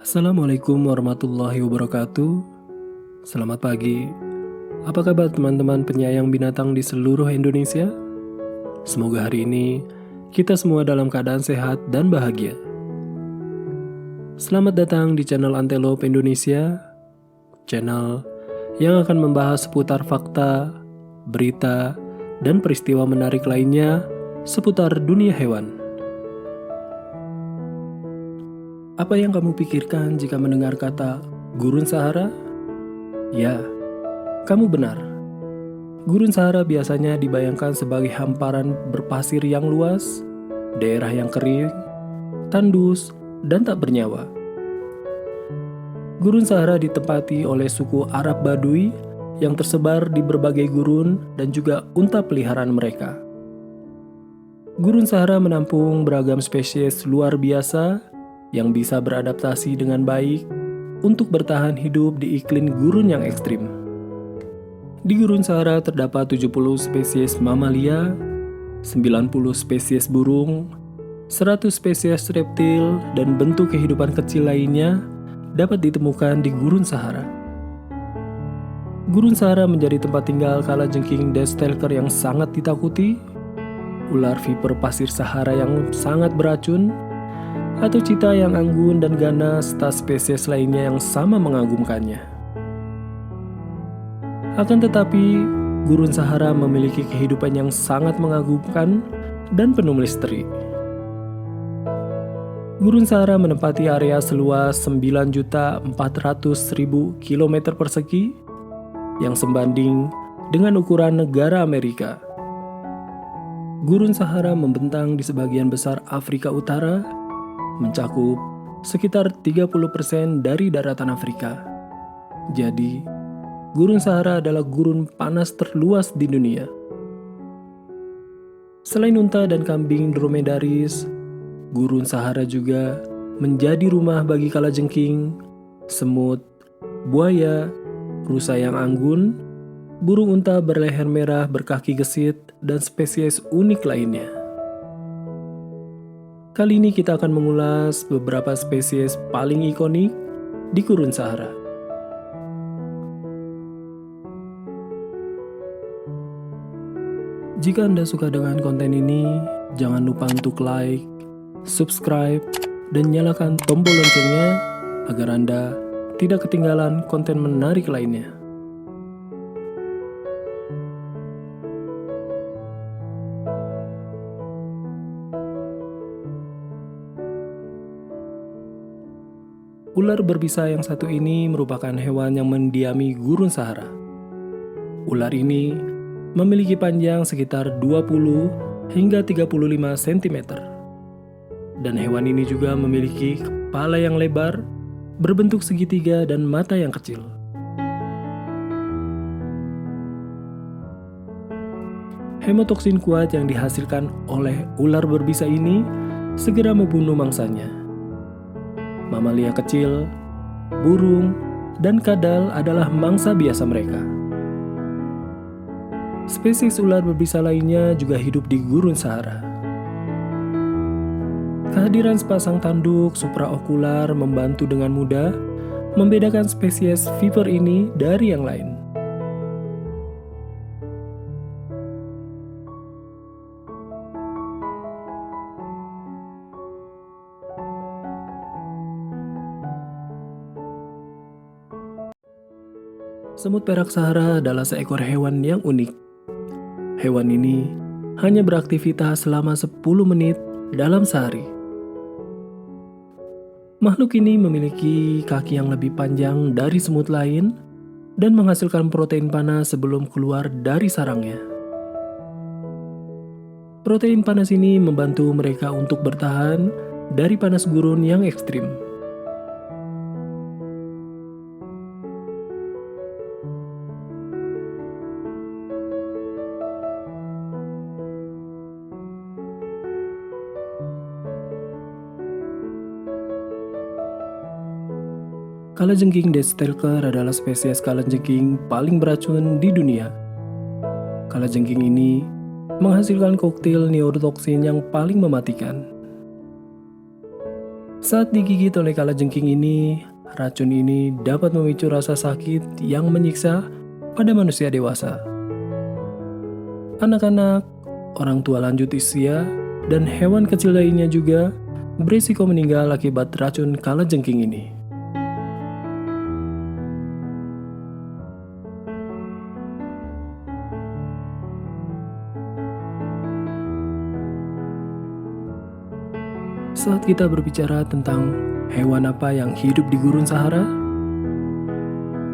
Assalamualaikum warahmatullahi wabarakatuh. Selamat pagi. Apa kabar teman-teman penyayang binatang di seluruh Indonesia? Semoga hari ini kita semua dalam keadaan sehat dan bahagia. Selamat datang di channel Antelope Indonesia, channel yang akan membahas seputar fakta, berita, dan peristiwa menarik lainnya seputar dunia hewan. Apa yang kamu pikirkan jika mendengar kata gurun Sahara? Ya, kamu benar. Gurun Sahara biasanya dibayangkan sebagai hamparan berpasir yang luas, daerah yang kering, tandus, dan tak bernyawa. Gurun Sahara ditempati oleh suku Arab Baduy yang tersebar di berbagai gurun dan juga unta peliharaan mereka. Gurun Sahara menampung beragam spesies luar biasa yang bisa beradaptasi dengan baik untuk bertahan hidup di iklim gurun yang ekstrim. Di Gurun Sahara terdapat 70 spesies mamalia, 90 spesies burung, 100 spesies reptil, dan bentuk kehidupan kecil lainnya dapat ditemukan di Gurun Sahara. Gurun Sahara menjadi tempat tinggal kalajengking deathstalker yang sangat ditakuti, ular viper pasir Sahara yang sangat beracun, atau cita yang anggun dan ganas serta spesies lainnya yang sama mengagumkannya. Akan tetapi, Gurun Sahara memiliki kehidupan yang sangat mengagumkan dan penuh misteri. Gurun Sahara menempati area seluas 9.400.000 km persegi yang sebanding dengan ukuran negara Amerika. Gurun Sahara membentang di sebagian besar Afrika Utara, mencakup sekitar 30% dari daratan Afrika. Jadi, Gurun Sahara adalah gurun panas terluas di dunia. Selain unta dan kambing dromedaris, Gurun Sahara juga menjadi rumah bagi kalajengking, semut, buaya, rusa yang anggun, burung unta berleher merah berkaki gesit, dan spesies unik lainnya. Kali ini kita akan mengulas beberapa spesies paling ikonik di Gurun Sahara. Jika Anda suka dengan konten ini, jangan lupa untuk like, subscribe, dan nyalakan tombol loncengnya agar Anda tidak ketinggalan konten menarik lainnya. Ular berbisa yang satu ini merupakan hewan yang mendiami Gurun Sahara. Ular ini memiliki panjang sekitar 20 hingga 35 cm. Dan hewan ini juga memiliki kepala yang lebar, berbentuk segitiga dan mata yang kecil. Hemotoksin kuat yang dihasilkan oleh ular berbisa ini segera membunuh mangsanya. Mamalia kecil, burung, dan kadal adalah mangsa biasa mereka. Spesies ular berbisa lainnya juga hidup di Gurun Sahara. Kehadiran sepasang tanduk supraokular membantu dengan mudah membedakan spesies viper ini dari yang lain. Semut perak Sahara adalah seekor hewan yang unik. Hewan ini hanya beraktivitas selama 10 menit dalam sehari. Makhluk ini memiliki kaki yang lebih panjang dari semut lain dan menghasilkan protein panas sebelum keluar dari sarangnya. Protein panas ini membantu mereka untuk bertahan dari panas gurun yang ekstrim. Kalajengking deathstalker adalah spesies kalajengking paling beracun di dunia. Kalajengking ini menghasilkan koktail neurotoksin yang paling mematikan. Saat digigit oleh kalajengking ini, racun ini dapat memicu rasa sakit yang menyiksa pada manusia dewasa. Anak-anak, orang tua lanjut usia, dan hewan kecil lainnya juga berisiko meninggal akibat racun kalajengking ini. Saat kita berbicara tentang hewan apa yang hidup di gurun Sahara,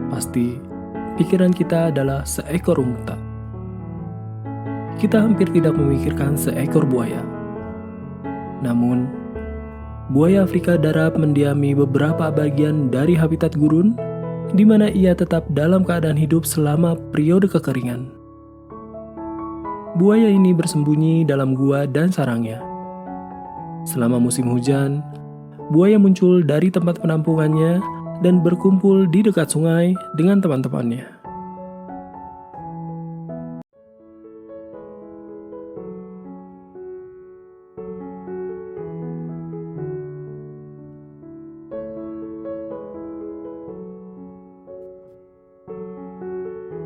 pasti pikiran kita adalah seekor unta. Kita hampir tidak memikirkan seekor buaya. Namun, buaya Afrika darat mendiami beberapa bagian dari habitat gurun, di mana ia tetap dalam keadaan hidup selama periode kekeringan. Buaya ini bersembunyi dalam gua dan sarangnya. Selama musim hujan, buaya muncul dari tempat penampungannya dan berkumpul di dekat sungai dengan teman-temannya.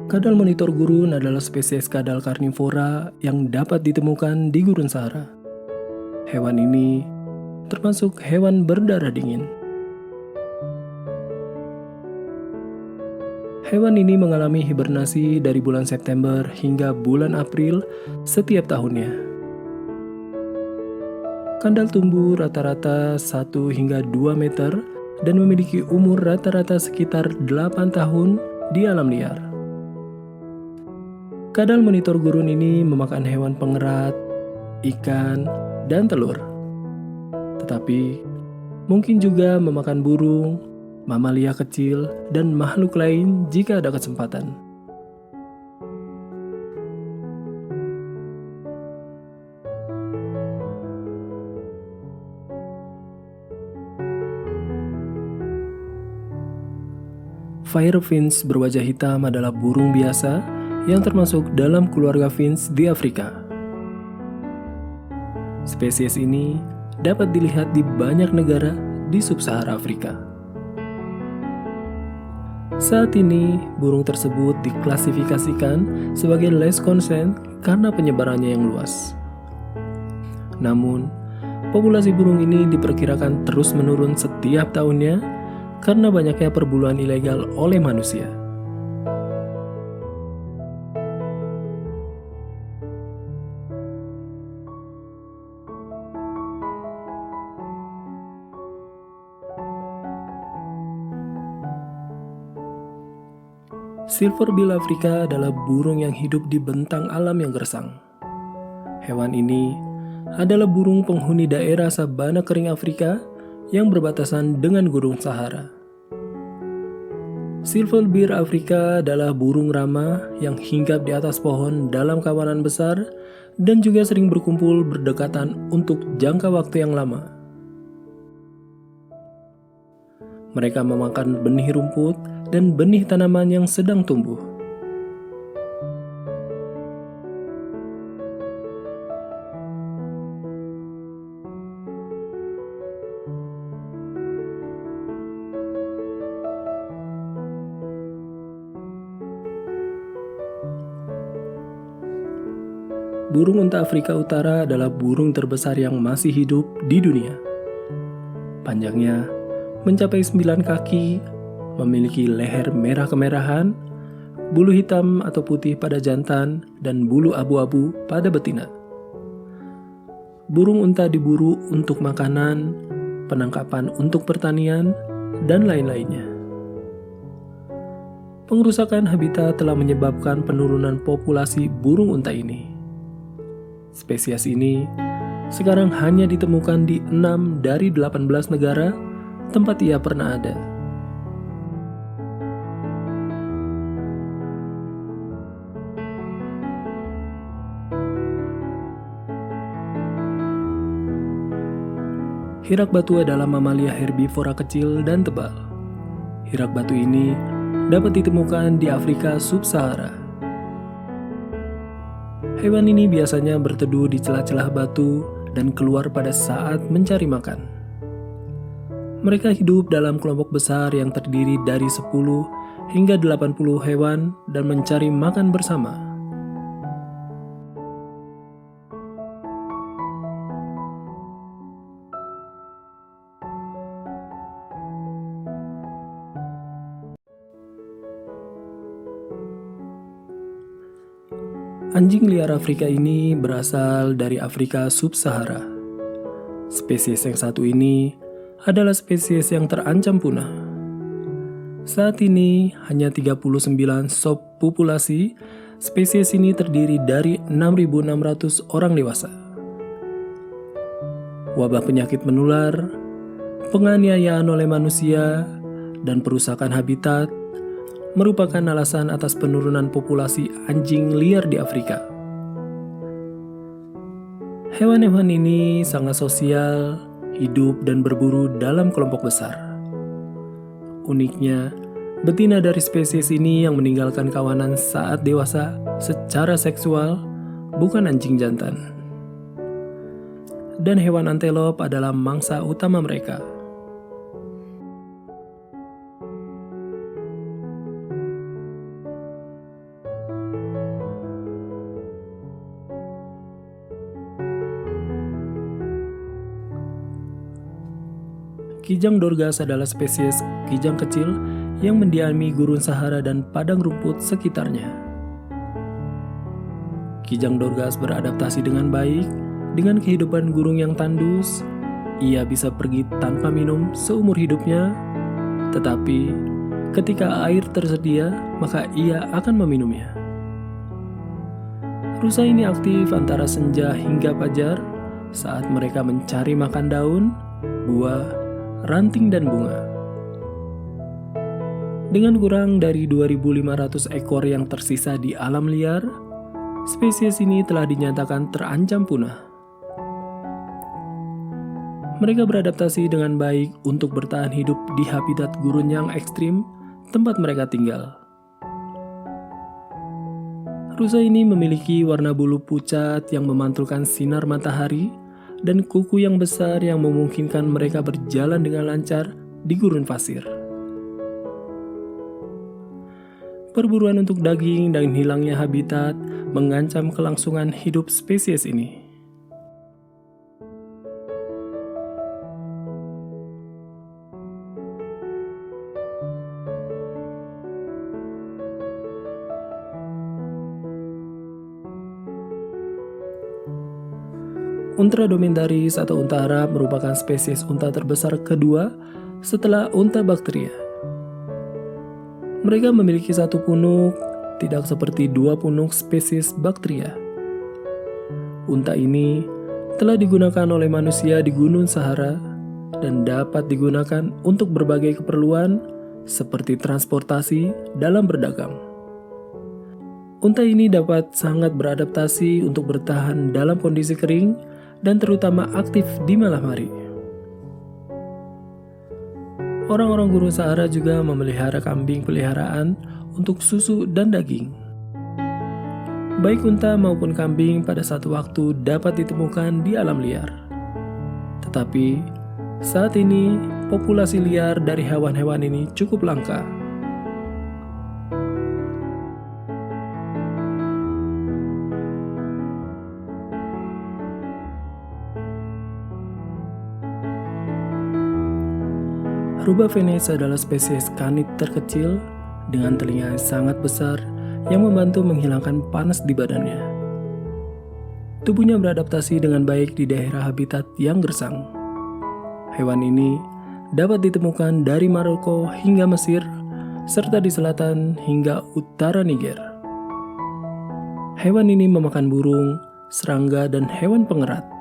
Kadal monitor gurun adalah spesies kadal karnivora yang dapat ditemukan di gurun Sahara. Hewan ini termasuk hewan berdarah dingin. Hewan ini mengalami hibernasi dari bulan September hingga bulan April setiap tahunnya. Kadal tumbuh rata-rata 1 hingga 2 meter dan memiliki umur rata-rata sekitar 8 tahun di alam liar. Kadal monitor gurun ini memakan hewan pengerat, ikan, dan telur. Tetapi mungkin juga memakan burung, mamalia kecil, dan makhluk lain jika ada kesempatan. Firefinch berwajah hitam adalah burung biasa yang termasuk dalam keluarga finch di Afrika. Spesies ini dapat dilihat di banyak negara di sub-Sahara Afrika. Saat ini, burung tersebut diklasifikasikan sebagai less concern karena penyebarannya yang luas. Namun, populasi burung ini diperkirakan terus menurun setiap tahunnya karena banyaknya perburuan ilegal oleh manusia. Silverbill Afrika adalah burung yang hidup di bentang alam yang gersang. Hewan ini adalah burung penghuni daerah sabana kering Afrika yang berbatasan dengan Gurun Sahara. Silverbill Afrika adalah burung ramah yang hinggap di atas pohon dalam kawanan besar dan juga sering berkumpul berdekatan untuk jangka waktu yang lama. Mereka memakan benih rumput dan benih tanaman yang sedang tumbuh. Burung unta Afrika Utara adalah burung terbesar yang masih hidup di dunia. Panjangnya mencapai 9 kaki, memiliki leher merah kemerahan, bulu hitam atau putih pada jantan, dan bulu abu-abu pada betina. Burung unta diburu untuk makanan, penangkapan untuk pertanian, dan lain-lainnya. Pengerusakan habitat telah menyebabkan penurunan populasi burung unta ini. Spesies ini sekarang hanya ditemukan di 6 dari 18 negara tempat ia pernah ada. Hirak batu adalah mamalia herbivora kecil dan tebal. Hirak batu ini dapat ditemukan di Afrika sub-Sahara. Hewan ini biasanya berteduh di celah-celah batu dan keluar pada saat mencari makan. Mereka hidup dalam kelompok besar yang terdiri dari 10 hingga 80 hewan dan mencari makan bersama. Anjing liar Afrika ini berasal dari Afrika Sub-Sahara. Spesies yang satu ini adalah spesies yang terancam punah. Saat ini hanya 39 subpopulasi. Spesies ini terdiri dari 6.600 orang dewasa. Wabah penyakit menular, penganiayaan oleh manusia, dan perusakan habitat merupakan alasan atas penurunan populasi anjing liar di Afrika. Hewan-hewan ini sangat sosial, hidup dan berburu dalam kelompok besar. Uniknya, betina dari spesies ini yang meninggalkan kawanan saat dewasa secara seksual, bukan anjing jantan. Dan hewan antelop adalah mangsa utama mereka. Kijang dorgas adalah spesies kijang kecil yang mendiami gurun Sahara dan padang rumput sekitarnya. Kijang dorgas beradaptasi dengan baik dengan kehidupan gurun yang tandus. Ia bisa pergi tanpa minum seumur hidupnya, tetapi ketika air tersedia, maka ia akan meminumnya. Rusa ini aktif antara senja hingga fajar saat mereka mencari makan daun, buah, ranting dan bunga. Dengan kurang dari 2.500 ekor yang tersisa di alam liar, spesies ini telah dinyatakan terancam punah. Mereka beradaptasi dengan baik untuk bertahan hidup di habitat gurun yang ekstrim tempat mereka tinggal. Rusa ini memiliki warna bulu pucat yang memantulkan sinar matahari dan kuku yang besar yang memungkinkan mereka berjalan dengan lancar di gurun pasir. Perburuan untuk daging dan hilangnya habitat mengancam kelangsungan hidup spesies ini. Unta Dromedarius atau unta Arab merupakan spesies unta terbesar kedua setelah unta Bactria. Mereka memiliki satu punuk, tidak seperti dua punuk spesies Bactria. Unta ini telah digunakan oleh manusia di Gunung Sahara dan dapat digunakan untuk berbagai keperluan seperti transportasi dalam berdagang. Unta ini dapat sangat beradaptasi untuk bertahan dalam kondisi kering dan terutama aktif di malam hari. Orang-orang Gurun Sahara juga memelihara kambing peliharaan untuk susu dan daging. Baik unta maupun kambing pada satu waktu dapat ditemukan di alam liar. Tetapi saat ini populasi liar dari hewan-hewan ini cukup langka. Rubah Venice adalah spesies kanid terkecil dengan telinga yang sangat besar yang membantu menghilangkan panas di badannya. Tubuhnya beradaptasi dengan baik di daerah habitat yang gersang. Hewan ini dapat ditemukan dari Maroko hingga Mesir, serta di selatan hingga utara Niger. Hewan ini memakan burung, serangga, dan hewan pengerat.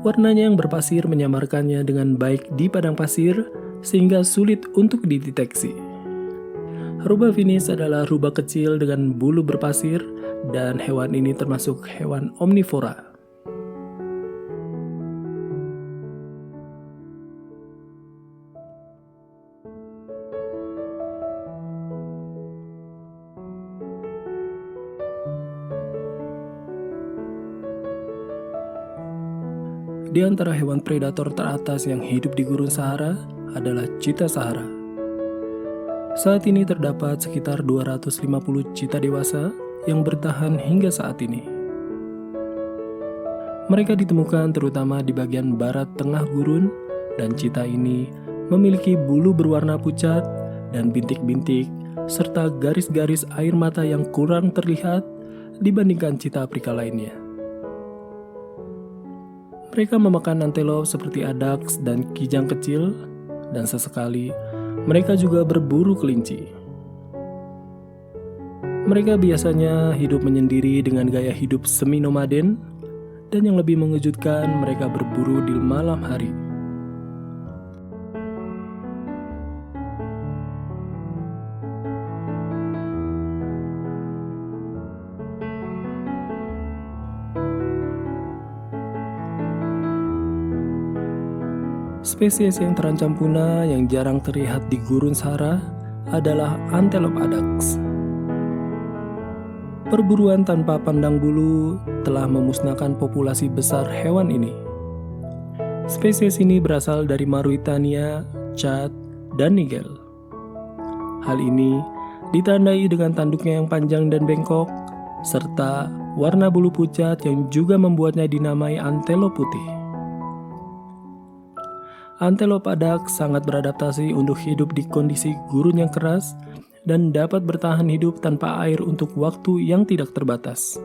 Warnanya yang berpasir menyamarkannya dengan baik di padang pasir sehingga sulit untuk dideteksi. Rubah Venice adalah rubah kecil dengan bulu berpasir dan hewan ini termasuk hewan omnivora. Di Di antara hewan predator teratas yang hidup di gurun Sahara adalah cheetah Sahara. Saat ini terdapat sekitar 250 cheetah dewasa yang bertahan hingga saat ini. Mereka ditemukan terutama di bagian barat tengah gurun, dan cheetah ini memiliki bulu berwarna pucat dan bintik-bintik serta garis-garis air mata yang kurang terlihat dibandingkan cheetah Afrika lainnya. Mereka memakan antelop seperti adaks dan kijang kecil, dan sesekali mereka juga berburu kelinci. Mereka biasanya hidup menyendiri dengan gaya hidup semi-nomaden, dan yang lebih mengejutkan, mereka berburu di malam hari. Spesies yang terancam punah yang jarang terlihat di gurun Sahara adalah antelope adaks. Perburuan tanpa pandang bulu telah memusnahkan populasi besar hewan ini. Spesies ini berasal dari Mauritania, Chad, dan Niger. Hal ini ditandai dengan tanduknya yang panjang dan bengkok, serta warna bulu pucat yang juga membuatnya dinamai antelope putih. Antelope adaks sangat beradaptasi untuk hidup di kondisi gurun yang keras dan dapat bertahan hidup tanpa air untuk waktu yang tidak terbatas.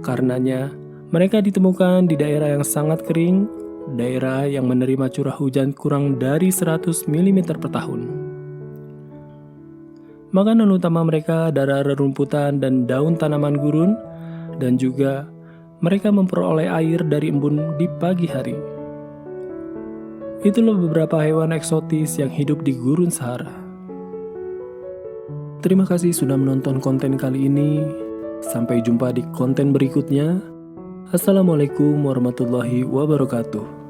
Karenanya, mereka ditemukan di daerah yang sangat kering, daerah yang menerima curah hujan kurang dari 100 mm per tahun. Makanan utama mereka adalah rerumputan dan daun tanaman gurun, dan juga mereka memperoleh air dari embun di pagi hari. Itulah beberapa hewan eksotis yang hidup di gurun Sahara. Terima kasih sudah menonton konten kali ini. Sampai jumpa di konten berikutnya. Assalamualaikum warahmatullahi wabarakatuh.